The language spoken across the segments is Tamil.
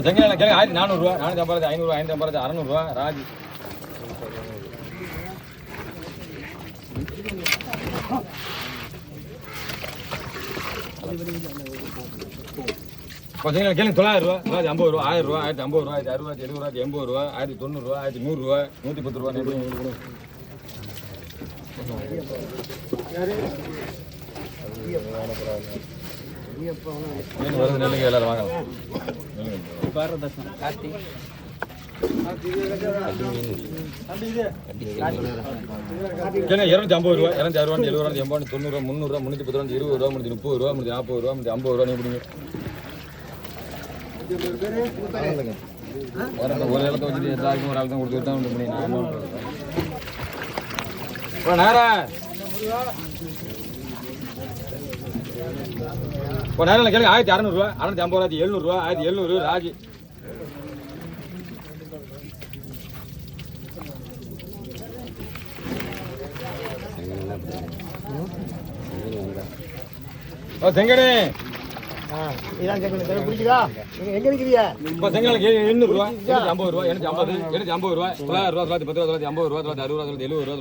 செங்கல் கேளுங்க 1400 ரூபா 450 500 550 600 ரூபா ராஜி. செங்கல் கேளுங்க 900 ரூபா 950 ரூபா 1000 ரூபா 1050 ரூபா 1060 ரூபா 70 ரூபா 80 ரூபா 1190 ரூபா 1100 ரூபா 110 ரூபா. வருது நெல்லுங்க எல்லாரும் வாங்க. 250 ரூபா 260 ரூபா 70 ரூபா 80 90 ரூபா 300 ரூபா 310 ரூபா 20 ரூபா 30 ரூபா 40 ரூபா 50 ரூபா. நீங்க ஒரு இடத்த வச்சுட்டு எல்லாருக்கும் ஒரு ஆள் தான் கொடுத்து தான் நேரம் கேளுங்க 1600 ரூபா 650 ரூபா 700 ரூபா 1700 ராஜி. செங்கடே பிடிக்குதா? எங்க இருக்கிறீங்க? செங்கல் 800 ரூபா 850 ரூபா 850 850 ரூபா 900 ரூபா 10 ரூபா 50 ரூபா 60 ரூபா 70 ரூபா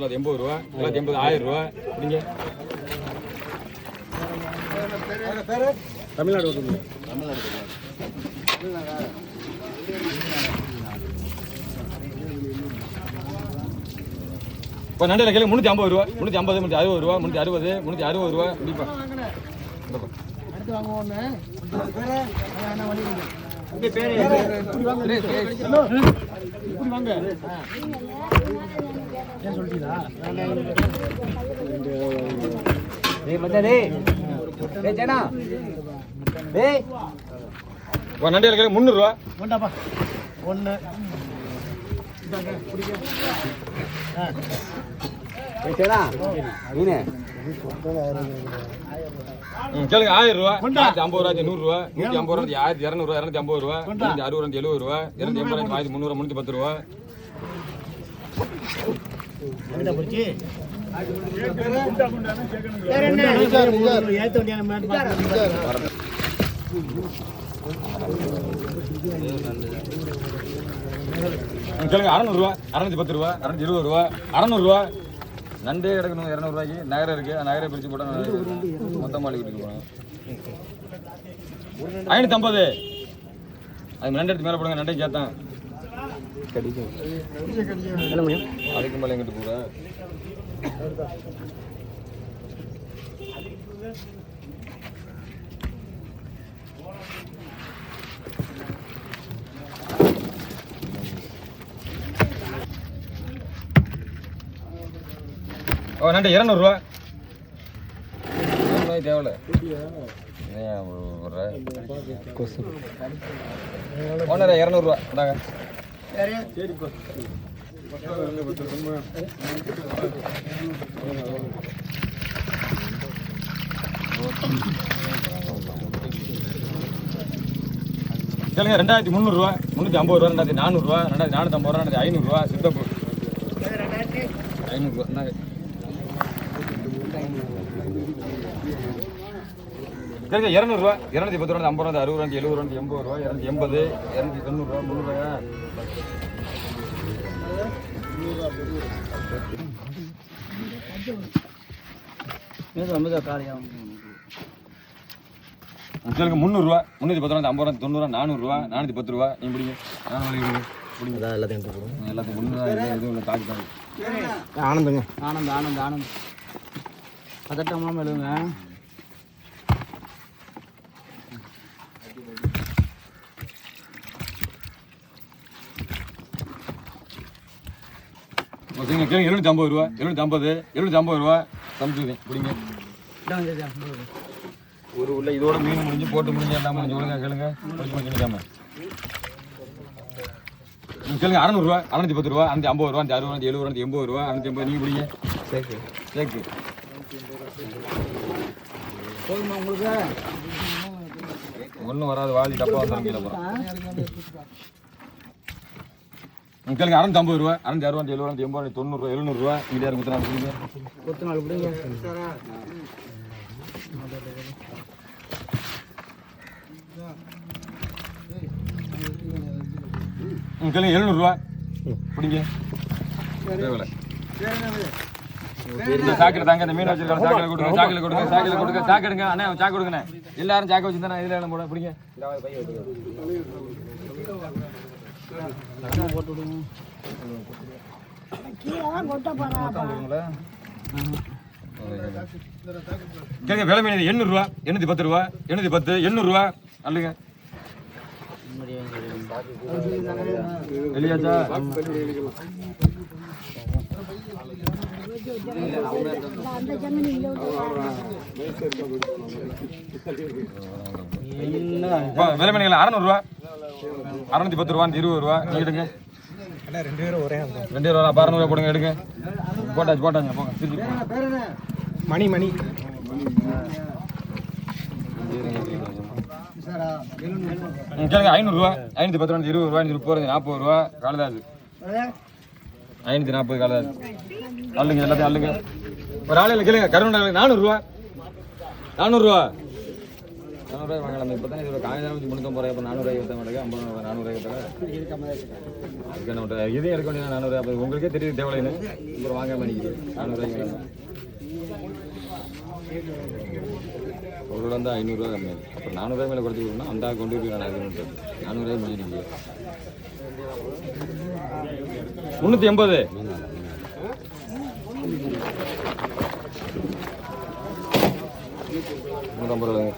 80 ரூபா 80 1000 ரூபா. நீங்க தமிழ்நாடு இப்போ நண்டில் கேள்வி 350 ரூபா 350 360 ரூபா 360 360 ரூபா. கண்டிப்பா நண்டில் கேள்வி 300 ரூபா 1 கேளுங்க 1000 ரூபா 50 ரூபா 100 ரூபா 150 ரூபா 1200 ரூபா 250 ரூபா 260 ரூபா 70 ரூபா 280 ரூபா 1300 ரூபா 310 ரூபா. கேளுங்க 600 ரூபா 610 ரூபா 620 ரூபா 600 ரூபா. நண்டே கிடக்கணும் 200 ரூபாய்க்கு. நகரம் இருக்கு நகரை பிரிச்சு போட்டா மொத்தம் மாடி வீட்டுக்கு போகணும். 550 அது நண்டு எடுத்து மேலே போடுங்க. நண்டையும் சேர்த்தான் அதுக்கு மேலே எங்கிட்டு போற நண்டு 200 ரூபா தேவையில்ல. ஒன்றரை 200 ரூபா இந்தாங்க. கேளுங்க 2300 ரூபா 350 ரூபா 2400 ரூபா 2450 ரூபா 2500 ரூபா. சித்தப்பு 500 ரூபா. சரிங்க 200 ரூபா 210 ரூபா 50 ரூபா 60 ரூபா 70 ரூபா 80 ரூபா 280 290 ரூபா 300 ரூபாயா. உங்களுக்கு 300 ரூபா 310 ரூபா 50 ரூபா 90 ரூபா 400 ரூபா 410 ரூபா. நீங்க பிடிங்க பிடிங்க எல்லாத்தையும் எல்லாத்தையும் ஒன்று தான் எதுவும் இல்லை தாக்கு தாக்கு. ஆனந்தங்க ஆனந்த் பதட்டமாக எழுதுங்க. ஓகேங்க கேளுங்க 750 ரூபா 750 ரூபா சமைச்சுங்க பிடிங்க. ஒரு உள்ள இதோட மீன் முடிஞ்சு போட்டு முடிஞ்சு எல்லாம் முடிஞ்சு ஒழுங்கா கேளுங்க. முடிஞ்சாம கேளுங்க 600 ரூபா 610 ரூபா 550 ரூபா 60 ரூபா 70 ரூபா 80 ரூபா 580 நீங்க பிடிங்க. சேக்கு போதுமா உங்களுக்கு? ஒன்றும் வராது வாதி டப்பா வந்துடும் கீழே போகிறோம். கேளுங்க 650 ரூபா 660 ரூபா 70 ரூபா 80 ரூபா 90 ரூபா 700 ரூபா. இங்கே யாரும் 34 94 பிடிங்க. கேளுங்க 700 ரூபா பிடிங்க தேவையில்லை இந்த சாக்கில் தாங்க இந்த மீன் வச்சிருக்காங்க சாக்கில் கொடுங்க சாக்கில் கொடுங்க சாக்கு எடுங்க அண்ணே சாக்கு கொடுங்கண்ணே எல்லாரும் சாக்கு வச்சுருந்தா இதில் இடம் போட பிடிங்க போட்டு விடுங்க. கேளுங்க விலை மீன் 800 ரூபா 810 ரூபா 810 800 ரூபா அல்லுங்க வெளியாச்சா விலை மீன்கள் 600 ரூபா 610 ரூபா 20 ரூபா நீங்க எடுங்க 2 ரூபா 600 ரூபா போடுங்க எடுங்க போட்டாச்சு போங்க திருப்பி போங்க. மணி கேளுங்க 500 ரூபா 510 ரூபா 20 ரூபா 30 40 ரூபா காலதாது 540 காலதாது அல்லுங்க எல்லாத்தையும் அல்லுங்க ஒரு ஆளையில் கேளுங்க கருணை 400 ரூபா 400 ரூபா வாங்கலாம் இப்போ தானே இதோட காய்கறி 350 ரூபாய் இப்போ 400 ரூபாய் மாட்டேங்க 50 ரூபா 400 ரூபாய் இதே எடுக்க வேண்டிய 400 ரூபாய் அப்போ உங்களுக்கே தெரியுது தேவையில்லைன்னு அப்புறம் வாங்க பண்ணிக்குது 400 ரூபாய்க்கு பொருள் வந்து 500 ரூபா கம்மி அப்புறம் 400 ரூபாய் மேலே குறைச்சி கொடுக்கணும் அந்த கொண்டு போய் 400 ரூபாய் முடிஞ்சிருக்கீங்க 380 350 ரூபாங்க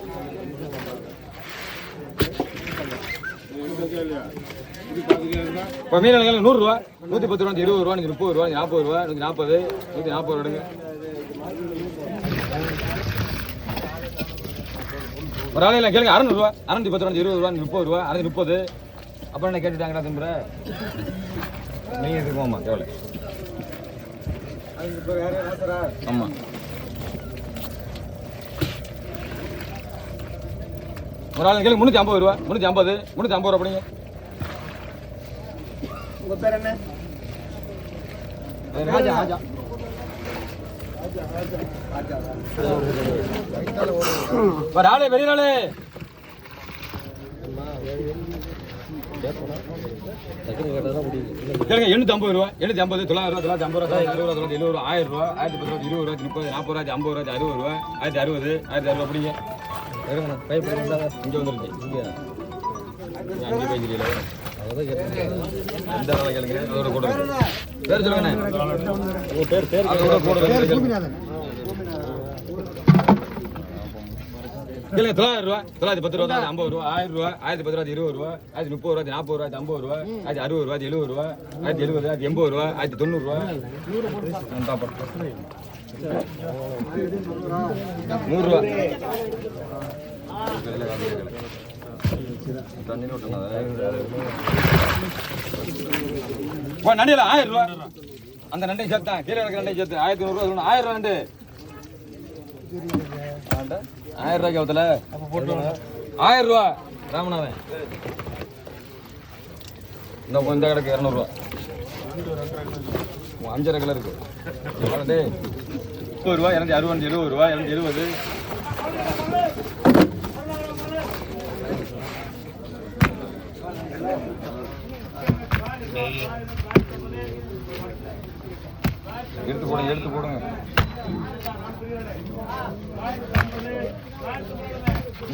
இப்போ மீன் 100 ரூபா 110 ரூபா 20 ரூபா 30 ரூபா 40 ரூபா 140 140 ரூபாங்க ஒரு ஆளையில் கேளுங்க 600 ரூபா 610 ரூபா 20 ரூபா 30 ரூபா 630 அப்புறம் என்ன கேட்டுட்டாங்கடா திரும்ப நீங்கள் இதுக்கு போமா எவ்வளோ ஆமாம் ஒரு ஆள் கேளுங்க 350 ரூபா 350 ரூபா படிங்க உங்க பேர் என்ன? ராஜா ஒரு ஆளே வெளிய ஆளே கேளுங்க 850 ரூபா 850 900 ரூபா 950 ரூபா 60 ரூபா 70 ரூபா 1000 ரூபா 1010 ரூபா 20 ரூபா 30 40 ரூபா 50 ரூபா 60 ரூபா 1060 ரூபா பிடிங்க இங்கே வந்துருச்சு இங்கே அங்கே பேசுறீங்கள எந்த ஆளை கேளுங்க அதோட கூட பேர் சொல்லுங்கண்ணே பேர் அதோட கூட கேளுங்க 900 ரூபா 910 ரூபா 50 ரூபா 1000 ரூபா 1010 ரூபா 20 ரூபா 1030 ரூபா 40 ரூபா 50 ரூபா 60 ரூபா 70 ரூபா 1070 ரூபா 80 ரூபா 100 ரூபா நண்டில 1000 ரூபா அந்த நண்டை சேர்த்தான் கீழே இருக்கிற நண்டை சேர்த்து 1100 ரூபா 1000 ரூபா நண்டு 1000 ரூபாய்க்கு அவத்துல 1000 ரூபா ராமநாதன் இந்த கடைக்கு 200 ரூபா 5 கலர் இருக்கு 30 ரூபா 260 70 ரூபா 270 எடுத்து போடுங்க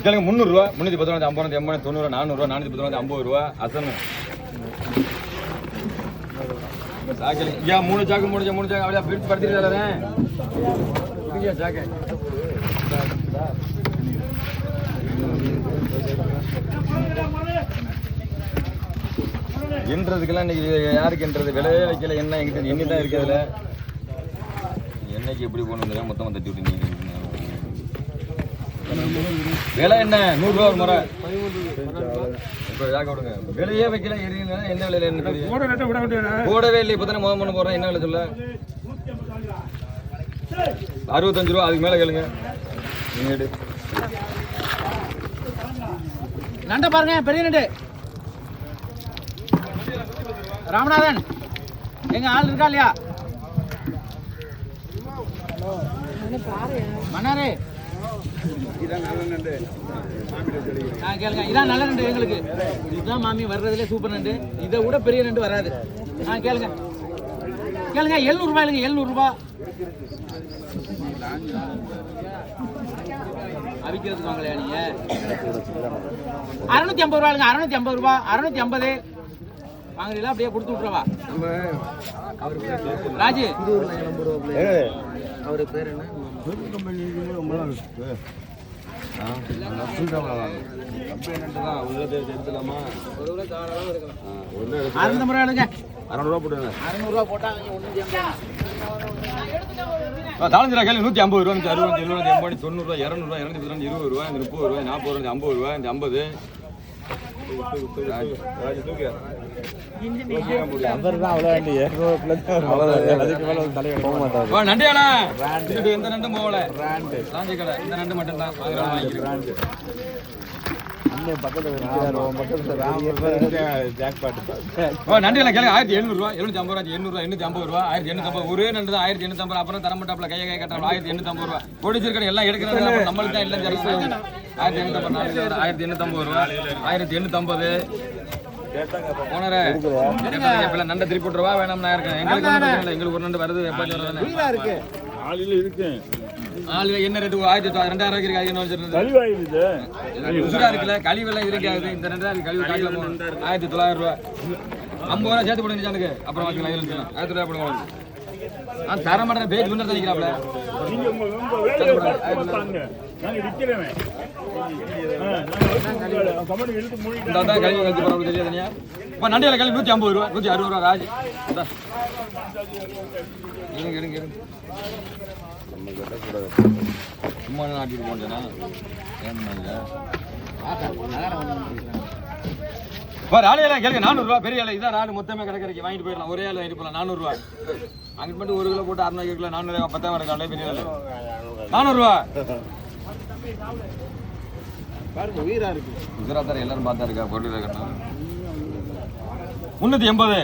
கேளுங்க 300 ரூபா 310 ரூபா 50 80 90 400 ரூபா 410 ரூபா 50 ரூபா அசனு சாக்கல ஐயா 3 சாக்கு அப்படியே பிரிச்சு படுத்திட்டாரே இங்க சாக்கு என்றதுக்கெல்லாம் இன்னைக்கு யாருக்கு என்றது விலையே வைக்கல என்ன எங்கிட்ட எண்ணி தான் இருக்கிறதுல என்னைக்கு எப்படி போகணும் மொத்தமாக தட்டி விட்டு விலை என்ன 100 ரூபா ஒரு முறை இப்போ யாக்க விடுங்க விலையே வைக்கல எரியுங்க என்ன விலையில என்ன தெரியும் போடவே இல்லை இப்போ தானே முதல் போடுறேன் என்ன விலை சொல்ல 65 ரூபா அதுக்கு மேலே கேளுங்க நீங்க எடு நண்டை பாருங்க பெரிய நண்டு ராமநாதன் எங்க ஆள் இருக்கா இல்லையா மன்னாரே கேளுங்க, இதான் நல்ல நண்டு எங்களுக்கு. இதுதான் மாமி வர்றதுல சூப்பர் நண்டு. இதை விட பெரிய நண்டு வராது. கேளுங்க கேளுங்க, 700 ரூபாய் இல்லைங்க, 700 ரூபாய். அவிக்கிறதுக்கு வாங்கலையா நீங்க? 650 ரூபாய்ங்க, 650 ரூபாய், 650 வாங்குறீங்களா? அப்படியே கொடுத்து விட்டுறவா ராஜு? அவரு பேர் என்ன? தாளஞ்சிரா கேள்வி 150 ரூபா, 60 ரூபா, 70 ரூபா, 80 90 ரூபா, 200 ரூபா, 220 ரூபா, 30 ரூபா, 40 ரூபா, 50 ரூபா, 50. நண்டியாடா எந்த நண்டும் போகல, ராஞ்சி கடை இந்த நண்டு மட்டும் தான் நண்டியெல்லாம் கேளுங்க. 1700 ரூபா, 750 ரூபா, 800 ரூபா, 850 ரூபா, 1850. ஒரே நண்டு தான் 1850. அப்புறம் தரமட்டாப்ல கையை கட்டுறாங்க 1850 ரூபா. ஒடிச்சிருக்கணும் எல்லாம் எடுக்கிறது நம்மளுக்கு தான் எல்லாம் 1850 ரூபா, 1850. போனரே நண்டை திருப்பி விட்டுருவா வேணாம். நான் இருக்கேன், எங்களுக்கு ஒரு நண்டு வருது. இருக்கு ஆளு என்ன ரேட்டு? 2000 உசுரா இருக்குல்ல, கழிவெல்லாம் இருக்காது. இந்த ரெண்டு கழிவு காய்ச்சல 1900 ரூபா, 50 ரூபா சேர்த்து போடுங்க எனக்கு. அப்புறம் 1000 ரூபா போடுங்க. நான் தர மாட்டேன், பேஜ் முன்ன தனிக்கிறாப்ல. கழிவு கழிச்சு போறவங்க தெரியாதுனியா? இப்போ நண்டியில் கழிவு 150 ரூபா, 160 ரூபா. ராஜ் எடுங்க சும்மா நாட்டிட்டு போட்டேன்னா ஆலையெல்லாம் கேளுங்க. 400 ரூபா பெரிய ஆலை. இதான் நாடு மொத்தமே கிடைக்கிறக்கு வாங்கிட்டு போயிடலாம். ஒரே ஆள் வாங்கிட்டு போகலாம். 400 ரூபா அங்கிட்டு மட்டும் 1 கிலோ போட்டு 600 கிலோ 400 10 இருக்காங்க. பெரிய ஆலை 400 ரூபா. உயிரா இருக்கு. குஜராத்தார் எல்லாரும் பார்த்தா இருக்கா போட்டு 380.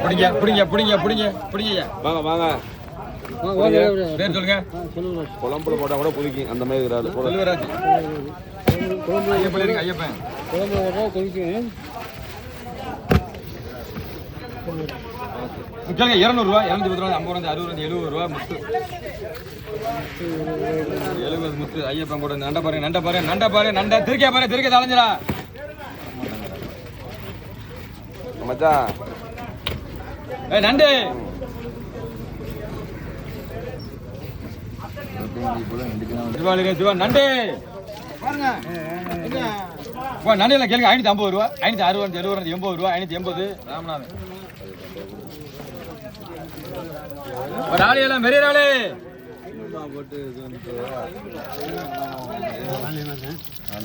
பிடிங்க பிடிங்க பிடிங்க பிடிங்க பிடிங்க. வாங்க வாங்க பேர் சொல்லுங்க. குழம்புல போட்டா கூட புதிக்கும் அந்த மாதிரி இருக்கிறாரு. செல்வராஜ் ஐயப்பன் ஐயப்பன் குழம்புல போட்டா கொதிக்கும். 200 ரூபா, 210 ரூபா, 50 ரூபா, 60 ரூபா, 70 ரூபா. முத்து 70 முத்து ஐயப்பன் கூட நண்டை பாரு நண்டை பாரு நண்டை பாரு நண்டை திருக்கே பாரு திருக்கே தலைஞ்சரா மச்சான். நண்டு நண்டு பாருங்க. நண்டையில கேளுங்க. 550 ரூபா, 560, 70, 80 ரூபா, 580. ராமநாதன் ஒரு ஆளையெல்லாம் பெரிய ஆளு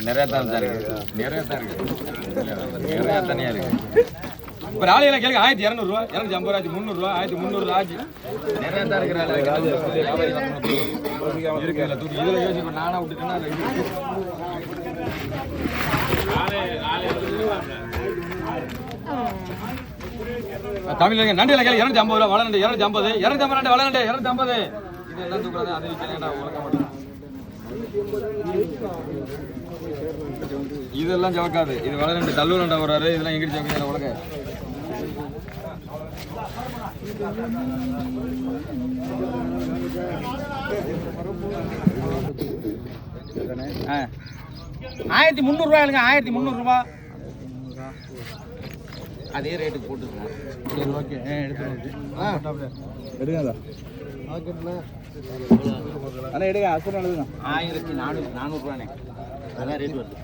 நிறைய தான் இருக்கு, நிறைய தான் இருக்கு, நிறைய தனியா இருக்கு. இப்ப ஆளையில கேளுங்க. 1200 ரூபா, 250 ரூபா, 300 ரூபா, 1300 ஆச்சு. நிறைய தான் இருக்கிறாள் இருக்குல்ல தூக்கி இதுல யோசிப்ப நானா விட்டுட்டேன்னா தமிழ் நண்டியில கேள்வி 250 ரூபா வளநண்டு 250 250 வளநண்டு 250. இது எல்லாம் தூக்குறது அது இதெல்லாம் ஜவக்காது. இது வளநண்டு தள்ளுவண்டா வர்றாரு. இதெல்லாம் எங்கிட்டு ஜவக்க உலக ஆயிரத்தி 300 ரூபாய். 1300 ரூபா அதே ரேட்டுக்கு போட்டுருக்கோம். சரி ஓகே எடுங்க. அண்ணா எடுங்க. அசுரம் எழுதுங்க. 1400 ரூபாண்ணே. அதான் ரேட் வருது.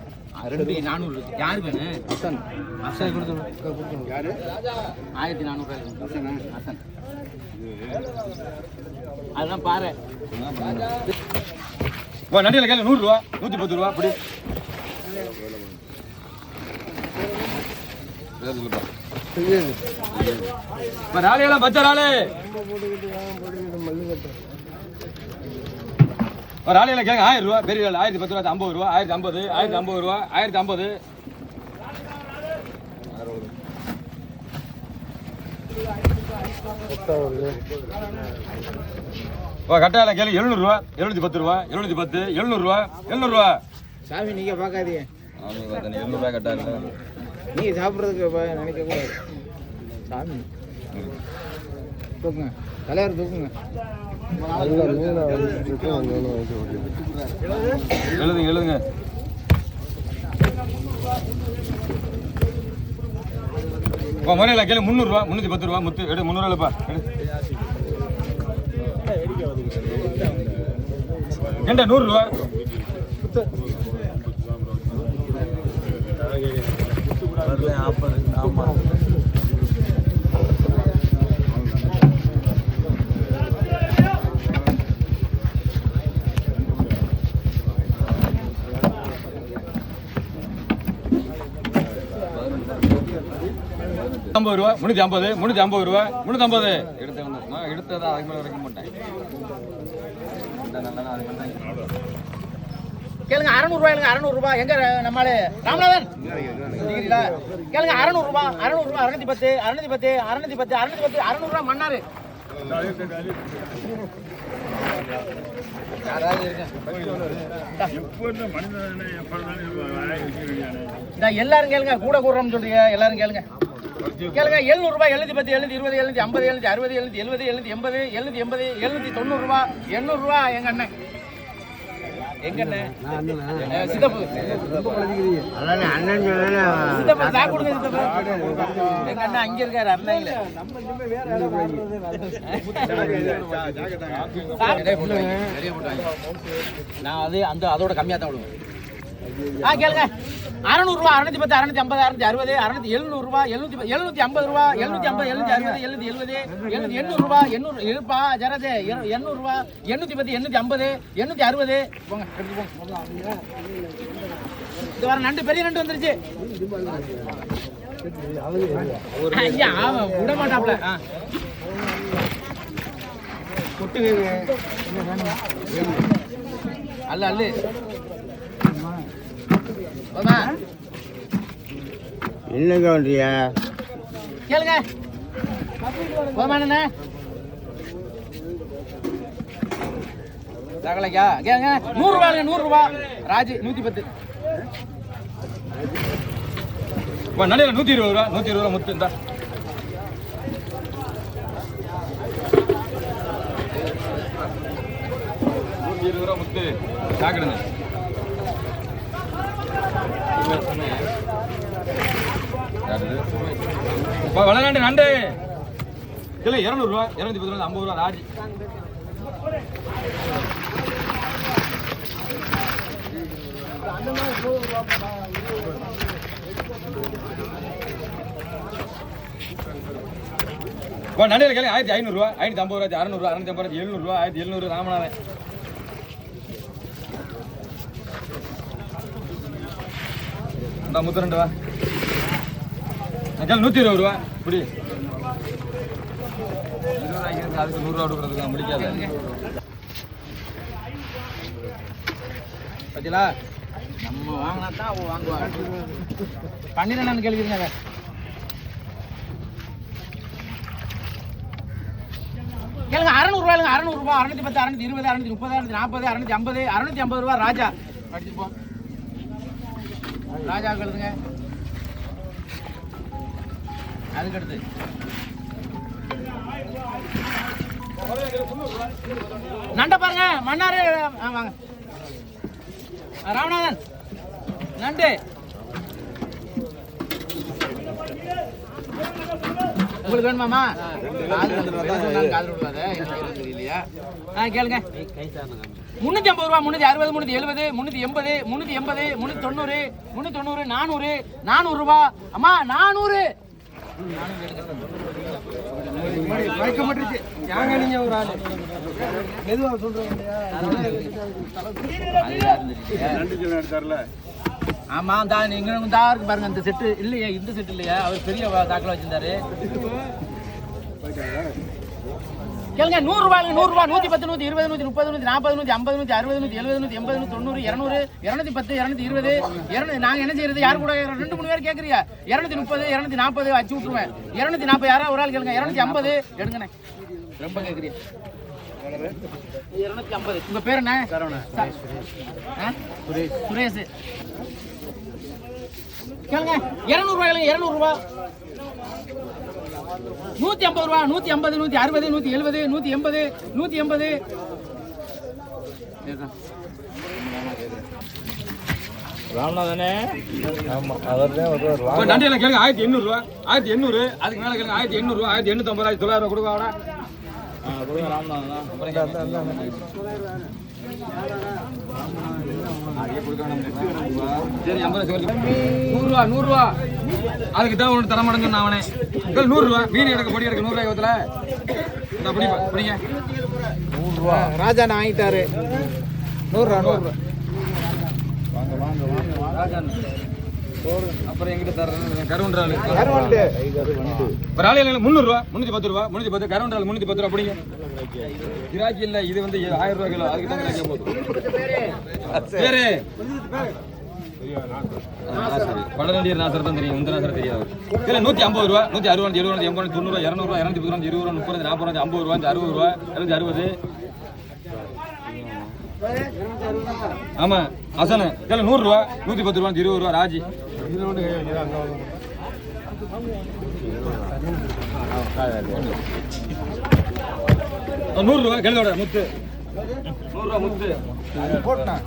2400 யாரு வேணும்? ஹசன் ஹசன் கொடுத்து யாரு? 1400 ரூபாய் ஹசன். அதுதான் பாரு. நண்டியில் கேள்வி 100 ரூபா, 110 ரூபா. அப்படி ராலையெல்லாம் பச்சை ராலே ராலையில கேங்க. 1000 ரூபா பெரிய 1010 ரூபா, 50 ரூபா, 1050, 1050 ரூபா, 1050. கட்டாயில கேளு 700 ரூபா 710 ரூபா 710 700 ரூபா 700 ரூபா. சாமி நீங்க பார்க்காதீங்க, 700 ரூபா கட்டாயில நீங்க சாப்பிட்றதுக்கு நினைக்க கூடாது. சாமி தூக்குங்க, தலைவர் தூக்குங்க. எழுதுங்க. முறையில கேளு 300 ரூபா 310 ரூபா முத்து எடு 300 ரூபாய்ப்பா எடு 100 ரூபா ரூபா 350 350 ரூபா 350 எடுத்ததா அதுக்கு மேல வரைக்கும் மாட்டேன். கேளுங்க 600 ரூபாய், 600 ரூபாய். எங்க நம்மளே ராமநாதன் கேளுங்க 600 ரூபாய் 610 610 ரூபாய் மன்னாரு. எல்லாரும் கேளுங்க, கூட கூடுறோம்னு சொல்றீங்க. எல்லாரும் கேளுங்க 700 ரூபாய் 710 720 750 760 770 780 780 790 ரூபாய் 800 ரூபாய். எங்க அண்ணன் சித்தப்பு சாக்கு கொடுங்க. சித்தப்பு எங்க அண்ணன் அங்க இருக்காரு அண்ணன். நான் அதோட கம்மியா தான் விடுவேன். கேளுங்க 600 ரூபாய் 610 650 660 700 ரூபாய் 750 ரூபாய் 750 760 770 800 ரூபாய் 800 இருப்பா ஜரதே 800 ரூபாய் 810 850 860 போங்க எடுத்து போங்க. இது வர நண்டு பெரிய நண்டு வந்துருச்சு. ஐயா விட மாட்டாப்ல. அல்ல அல்லு என்னங்க பண்றியா கேளுங்க போமானே தகலைக்கா கேளுங்க 100 ரூபாய் 100 ரூபாய் ராஜி 110 நடையில 120 ரூபா 120 ரூபா முத்து இருந்தா 120 ரூபா முத்து சாக்கிடுங்க. வளநாண்டு நண்டு இல்லை 200 ரூபா 210 ரூபா 50 ரூபா ராஜி. நடையில கேள்வி 1500 ரூபா 550 ரூபா 600 ரூபா 650 700 ரூபா 1700 ராமநாதன். முத்து 2 ரூபா 120 ரூபா இப்படி 20 ரூபா அதுக்கு 100 ரூபா கொடுக்குறதுக்கு முடிக்காது. பத்திலா நம்ம வாங்கினா தான் அவ வாங்குவாங்க. பண்ணிடுறேன்னு கேள்விங்க. கேளுங்க 600 ரூபாய் 600 ரூபாய் 610 620 630 640 650 650 ரூபாய் ராஜா அடிச்சுப்போம். ராஜா கழுதுங்க. அதுக்கடுத்து நண்ட பாருங்க மன்னாரு வாங்க ராமநாதன் நண்டு உங்களுக்கு வேணுமாமா? இல்லையா கேளுங்க 350 ரூபா 360 370 380 380 390 400 400 ரூபா. அம்மா 400 நீங்க ஒரு ஆளு மெதுவா சொல்றேன். ஆமா தான் நீங்க தான் இருக்கு பாருங்க. இந்த செட்டு இல்லையா? இந்த செட்டு இல்லையா? அவர் பெரிய தாக்கல வச்சிருந்தாரு. கேளுங்க 100 ரூபாய் 100 ரூபாய் 110 120 130 140 150 160 170 180 180 90 210 220 நாங்க என்ன செய்யறது? யாரு கூட 2-3 பேர் கேக்குறீங்க? 230 240 வச்சு விட்டுருவேன். 240 யாரா ஒரு ஆள் கேளுங்க. 250 எடுங்கண்ணே. ரொம்ப கேக்குறீங்க 250. உங்க பேர் என்ன? சுரேஷ். கேளுங்க 200 ரூபாய், 200 ரூபாய், 150 ரூபாய், 150, 160, 170, 180, 180. ராமநாதனே ஆமா அவர்தான் வருவார். நண்டியெல்லாம் கேளுங்க 1800 ரூபா, 1800. அதுக்கு மேல கேளுங்க 1800 ரூபா, 1850, 900 ரூபா கொடுக்க வாடா. கொடுங்க ராமநாதனா. சரி 50 ரூபா, 100 ரூபா. அதுக்கு தான் ஒன்று தர மாட்டேங்க நான் அவனே. 100 ரூபா மீன் எடுக்க பொடி எடுக்க 100 ரூபாய் யோகத்துல இந்த பிடிங்க 100 ரூபா. ராஜா நான் வாங்கிட்டாரு. 100 ரூபா 100 ரூபா. வாங்க வாங்க வாங்க ராஜா. அப்புறம் எங்கிட்ட தர்றது கருவன்றாள். கருவண்டு. ஒரு ஆளையில 300 ரூபா, 310 ரூபா, 310. கருவன்றாள் 310 ரூபா பிடிங்க. கிராக்கி இல்ல, இது வந்து 1000 ரூபாய் கிலோ. அதுக்கு தான் கிராக்கி போகுது. பேரு வடநண்டியர் நாசர் தான் தெரியும், இந்த நாசர் தெரியாது. இல்ல 150 ரூபா, 160, 70, 80, 90, 200 ரூபா, 210 ரூபா, 20 ரூபா, 30, 40, 50 ரூபா, 60 ரூபா, 260. ஆமா அசனு கேளு 100 ரூபா, 110 ரூபா, 20 ரூபா. ராஜி 100 ரூபா கேளுடா. முத்து 100 ரூபா முத்து போட்டேன்.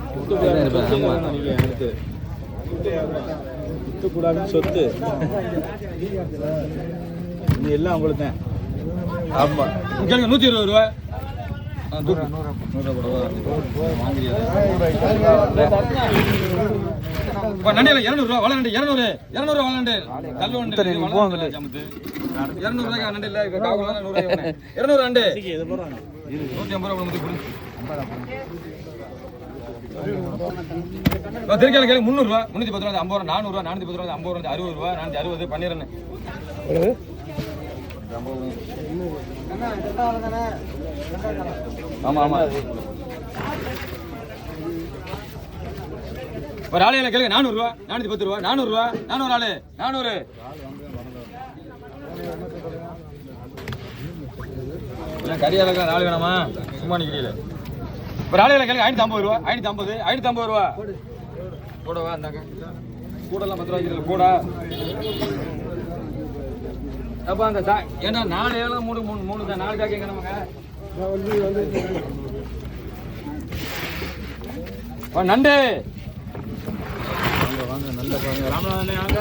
கூடாதுன்னு சொத்து இது எல்லாம் உங்களுக்கு தான். ஆமா கேளுங்க 120 ரூபா. நண்டியில 200 ரூபா வள நண்டு. 200 ரூபா வள நண்டு. கல்லு நண்டு 200 ரூபாய்க்கு நண்டு இல்ல. 200 நண்டு 150 ரூபா கொடுத்து. திருக்கையில கேளுங்க 300 ரூபா, 310 ரூபா, 50 ரூபா, 400 ரூபா, 410 ரூபா, 50 ரூபா, 60 ரூபா, 460. பண்ணிடுறேன். ஆமா ஆமா ஒரு ஆளையில கேளுங்க 400 ரூபா, 410 ரூபா, 400 ரூபா, 400 ஆளு 400. கரியால ஆள் வேணாமா? சும்மா நிக்கிறீங்களே. ஒரு ஆளையில கேளுங்க 550 ரூபா, 550, 550 ரூபா. கூடவா இருந்தாங்க கூடலாம் 10 ரூபாய்க்கு கூடா. அப்ப அந்த ஏன்னா 4 ஏழு 3 3 தான் 4 காய்க்கு நமக்கு நண்டு. வாங்க நல்ல பாருங்க ராமநாதனே வாங்க.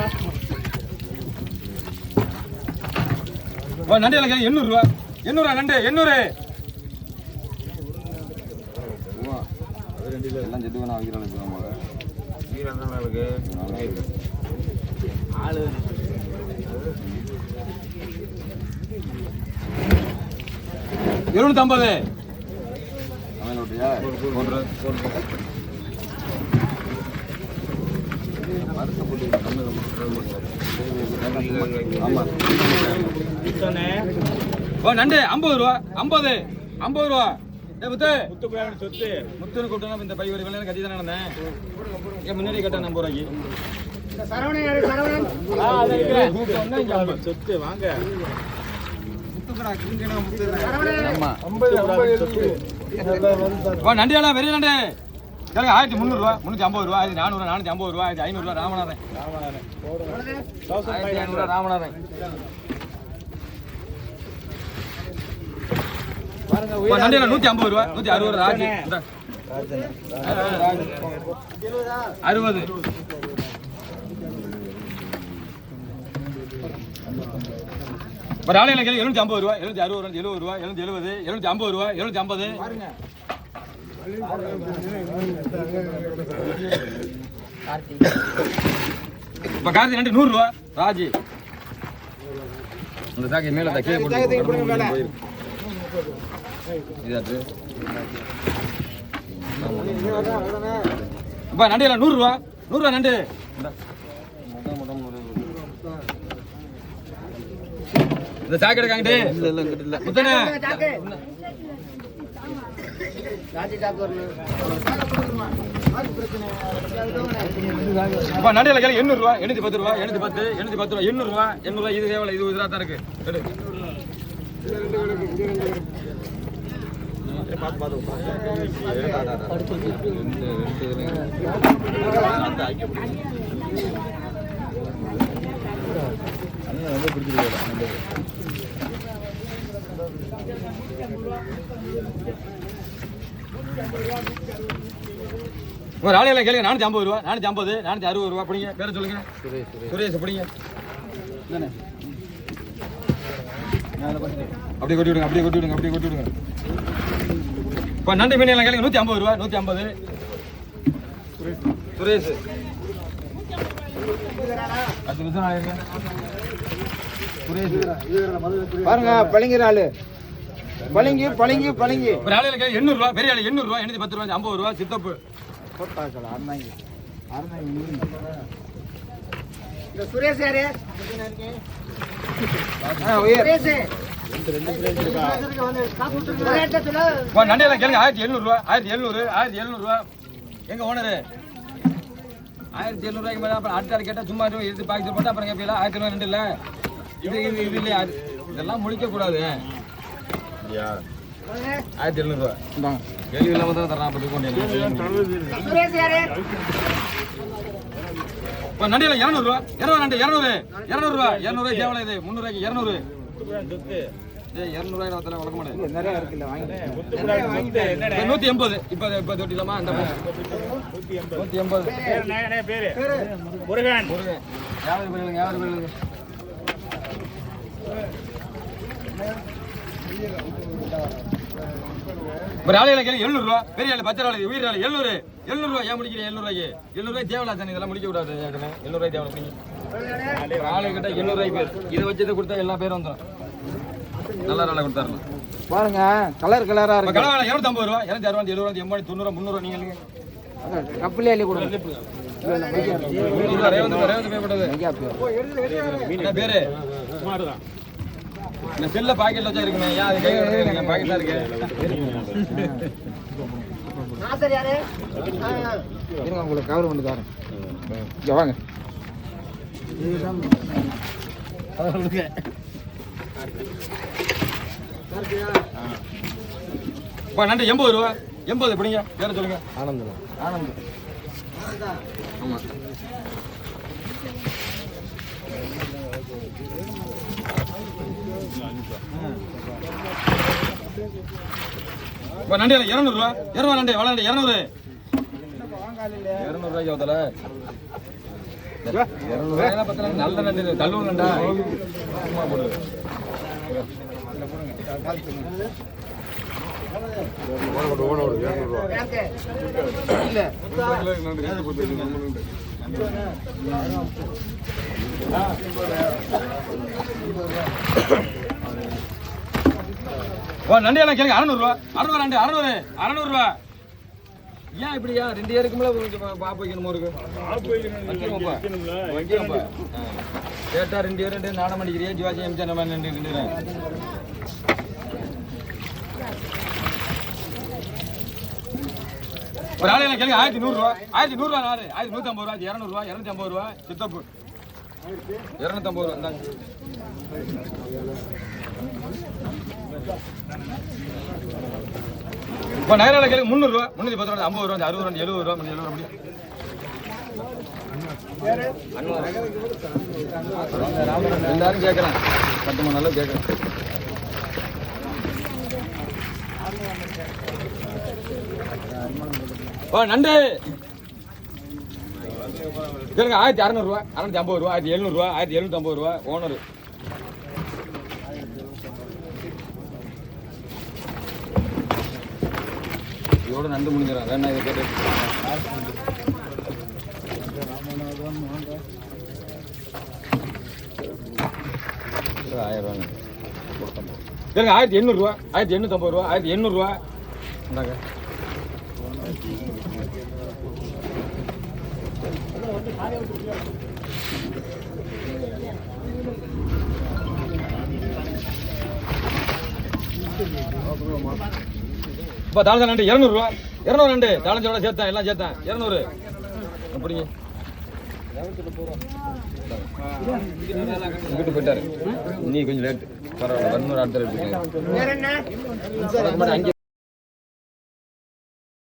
நண்டு எல்லாம் 800 ரூபா, 800 ரூபா நண்டு 800. எல்லாம் செத்து வேணா வைக்கிறாங்க ஆளு 250. நண்டு 50 ரூபா, 50 ரூபா. முத்து சொத்து முத்துன்னு கூப்பிட்டா இந்த பை ஒரு வேலை கட்டி தான் நடந்தேன். முன்னாடி கட்ட 50 ரூபாய்க்கு சொத்து வாங்க. நண்டியெல்லாம் வெறிய நண்டு 1300 ரூபா, 350 ரூபா, 400 ரூபா, 450 ரூபா, 500 ரூபா. ராமநாதன் 1500 ரூபா. ராமநாதன் நண்டியில 150 ரூபா, 160 ரூபா. ராஜி 60. ஒரு ஆளையில கேள்வி 750 ரூபா, 760 ரூபா, 70 ரூபா, 770, 750 ரூபா, 750. இப்ப கார்த்தி நண்டு 100 ரூபா. ராஜி அந்த சாக்கை மேல கீழே போட்டு இதாச்சு. இப்ப நண்டியில 100 ரூபா, 100 ரூபா நண்டு. இந்த சாக்கடை காங்கிட்டு முத்தனே நண்டியில கேள்வி 800 ரூபா, 810 ரூபா, 810, 810 ரூபா, 800 ரூபா, 800 ரூபா. இது தேவையில்ல, இது இதா தான் இருக்கு. ஒரு ஆளையெல்லாம் கேளுங்க. 450 ரூபா, 450, 460 ரூபா. பிடிங்க, பேரை சொல்லுங்க. சுரேஷ் பிடிங்க. அப்படியே கொட்டி விடுங்க, அப்படியே கொட்டி விடுங்க, அப்படியே கொட்டி விடுங்க. இப்போ நண்டு மீன் எல்லாம் கேளுங்க. 150 ரூபா, 150. சுரேஷ் 10 நிமிஷம் ஆயிருங்க. சுரேஷ் பாருங்க பளிங்கிற ஆளு. பளிங்கி பளிங்கி பளிங்கி. ஒரு ஆளையில கேளுங்க. 800 ரூபா, பெரிய ஆளு 800 ரூபா, 810 ரூபா, 50 ரூபா. சித்தப்பு சுரேஷ் யாரு? நண்டையெல்லாம் கேளுங்க. 1700 ரூபா, 1700, 1700 ரூபா. எங்க ஓனரு 1700 ரூபாய்க்கு மேல அப்புறம் அடுத்த கேட்டா சும்மா எடுத்து பாக்கெட் போட்டா அப்புறம் கேட்பீங்களா? 1700 ரெண்டு இல்ல இது இது இது இல்லையா? இதெல்லாம் முடிக்க கூடாது. 1700 ரூபா கேள்வி இல்லாம தான் தரேன். அப்படி கொண்டு நண்டியில 200 ரூபா, 200 நண்டு 200 200 ரூபா, 200 ரூபாய் தேவை. இது 300 ரூபாய்க்கு 200. 200 ரூபாய் நான் வளர்க்க மாட்டேன். 180. இப்ப தொட்டிலாமா? அந்த 180. முருகன் யாரு பேருங்க? யாரு பேருங்க? ஒரு ஆளையில கேள்வி 700 ரூபா, பெரிய ஆளு பச்சை ஆளு உயிர் ஆளு 700 ரூபா. ஏன் முடிக்கிறேன்? 700 ரூபாய்க்கு 700 ரூபாய் தேவையில்ல தானே? இதெல்லாம் முடிக்க கூடாது. 700 ரூபாய் தேவை. ஆளு கிட்ட 700 ரூபாய் பேர் இதை வச்சதை கொடுத்தா எல்லா பேரும் வந்துடும். நல்லா நல்லா கொடுத்தாரலாம். பாருங்க கலர் கலரா இருக்கு. கலர் 250 ரூபா, 260, 70, 80, 90, 300. நீங்க கப்பிலே அள்ளி கொடுங்க. பேரு செல்ல பாக்கெட்ல வச்சா இருக்குமே. ஏன் அது கை பாக்கெட் தான் இருக்கு. இருங்க உங்களுக்கு கவர் பண்ணி தரேன். இங்க வாங்க. நண்டு 80 ரூபா, 80 பிடிங்க. பேர சொல்லுங்க. ஆனந்தம். ஆனந்தம். ஆமா. நண்டியில 200 ரூபா, 200 நண்டு எவ்வளவு? நண்டு 200 ரூபாய்க்கு அவத்தல 200 ரூபாய் பத்தல. நல்ல நண்டு தள்ளூர் நண்டா சும்மா போடு. நண்டியெல்லாம் கேளுங்க. 600 ரூபா, 600 நண்டு 600 ரூபா. ஏன் இப்படியா? 2 ஏருக்கும்ல பாப்பு வைக்கணுமோ இருக்கு. கேட்டா 2 ஏர் 2 நாடம் அடிக்கிறியா? ஜிவாஜி எம்ஜி அந்த மாதிரி 2 ஒரு ஆளையில கேளுங்க. 1100 ரூபா, 1100 ரூபா, 1150 ரூபா, 200 ரூபா, 250 ரூபா. சித்தப்பு 250 ரூபா. இந்தாங்க. இப்போ நகரால கேளுங்க. 300 ரூபா, 310 ரூபா, 50 ரூபா, 60 ரூபா, 70 ரூபா, 70 ரூபா. எல்லாரும் கேட்கலாம். 10 மணி நேரம் கேட்கலாம். நண்டு கேளுங்க. 1600 ரூபா, 650 ரூபா, 1700 ரூபா, 1750 ரூபா. ஓனர் இதோட நண்டு முடிஞ்சிடும். வேணா இதை கேட்டு 1000 ரூபாங்க கேளுங்க. 1800 ரூபா, 1850 ரூபா, 1800 ரூபா. இந்தாங்க. இப்போ தாளஞ்ச நண்டு 200 ரூபா, 200 நண்டு தாளஞ்சோட சேர்த்தேன், எல்லாம் சேர்த்தேன் 200. அப்படிங்க இங்கிட்டு போயிட்டாரு. இன்னைக்கு கொஞ்சம் லேட்டு. பரவாயில்ல, 200 அடுத்த ரேட்டு.